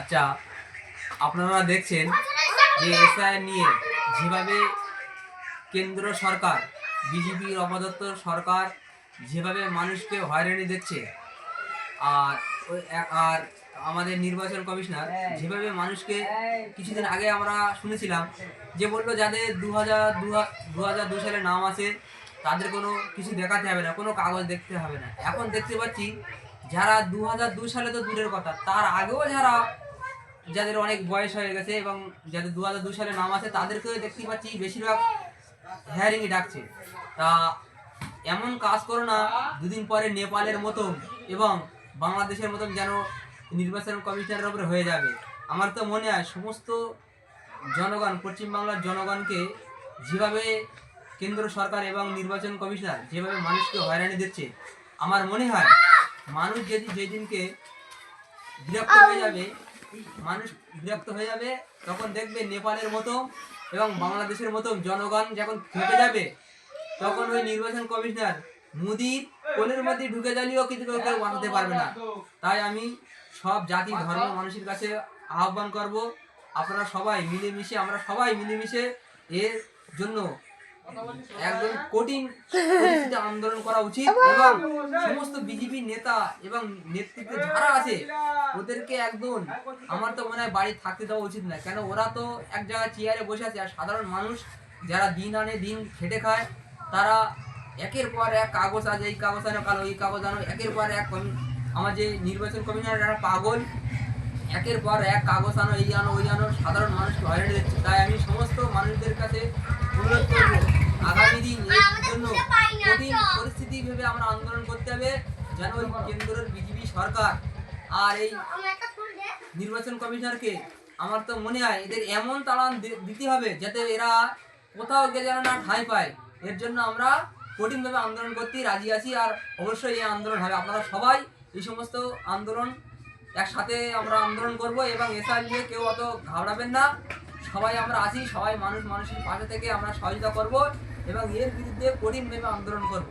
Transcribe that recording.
আচ্ছা, আপনারা দেখছেন যে এসআইআর নিয়ে যেভাবে কেন্দ্র সরকার, বিজেপির অপদত্ত সরকার যেভাবে মানুষকে হয়রানি দিচ্ছে, আর আর আমাদের নির্বাচন কমিশনার যেভাবে মানুষকে কিছুদিন আগে আমরা শুনেছিলাম যে বললো যাদের 2002 সালে নাম আছে তাদের কোনো কিছু দেখাতে হবে না, কোনো কাগজ দেখতে হবে না। এখন দেখতে পাচ্ছি যারা 2002 সালে তো দূরের কথা, তার আগেও যাদের অনেক বয়স হয়ে গেছে এবং যাদের 2002 সালে নাম আছে তাদেরকেও দেখতে পাচ্ছি বেশিরভাগ হেয়ারিংয়ে ডাকছে। তা এমন কাজ করো না দুদিন পরে নেপালের মতন এবং বাংলাদেশের মতন যেন নির্বাচন কমিশনের উপরে হয়ে যাবে। আমার তো মনে হয় সমস্ত জনগণ, পশ্চিমবাংলার জনগণকে যেভাবে কেন্দ্র সরকার এবং নির্বাচন কমিশনার যেভাবে মানুষকে হয়রানি দিচ্ছে, আমার মনে হয় মানুষ যেদিনকে মানুষ বিরক্ত হয়ে যাবে তখন দেখবে নেপালের মতো এবং বাংলাদেশের মতো জনগণ যখন খেপে যাবে তখন ওই নির্বাচন কমিশনার মোদির কোলের মধ্যে ঢুকে যালিও কিন্তু কেউ বাঁচাতে পারবে না। তাই আমি সব জাতি ধর্ম মানুষের কাছে আহ্বান করব, আপনারা সবাই মিলেমিশে, আমরা সবাই মিলেমিশে এর জন্য একদম কঠিন পরিস্থিতিতে আন্দোলন করা উচিত এবং সমস্ত বিজেপি নেতা এবং নেতৃত্বে যারা আছে ওদেরকে একদম, আমার তো মনে হয় বাড়ি থাকতে দেওয়া উচিত না। কেন ওরা তো এক জায়গায় চেয়ারে বসে আছে, আর সাধারণ মানুষ যারা দিন আনে দিন খেটে খায় তারা একের পর এক কাগজ, আজ এই কাগজ আনো, কালো এই কাগজ আনো, একের পর এক আমার যে নির্বাচন কমিশনার যারা পাগল, একের পর এক কাগজ আনো, এই আনো ওই আনো, সাধারণ মানুষকে হয়রানি দিচ্ছে। তাই আমি সমস্ত মানুষদের কাছে অনুরোধ করবো আগামী দিন এর জন্য কঠিন পরিস্থিতি ভেবে আমরা আন্দোলন করতে হবে, যেন ওই কেন্দ্রের বিজেপি সরকার আর এই নির্বাচন কমিশনারকে, আমার তো মনে হয় এদের এমন তাড়ান দিতে হবে যাতে এরা কোথাও গিয়ে যেন না ঠাঁই পায়। এর জন্য আমরা কঠিনভাবে আন্দোলন করতে রাজি আছি, আর অবশ্যই এই আন্দোলন হবে। আপনারা সবাই এই সমস্ত আন্দোলন একসাথে আমরা আন্দোলন করব এবং এসআইআর নিয়ে কেউ অত ঘাবড়াবেন না। সবাই আমরা আছি, সবাই মানুষের পাশে থেকে আমরা সহযোগিতা করব এবং এর বিরুদ্ধে কঠিনভাবে আন্দোলন করব।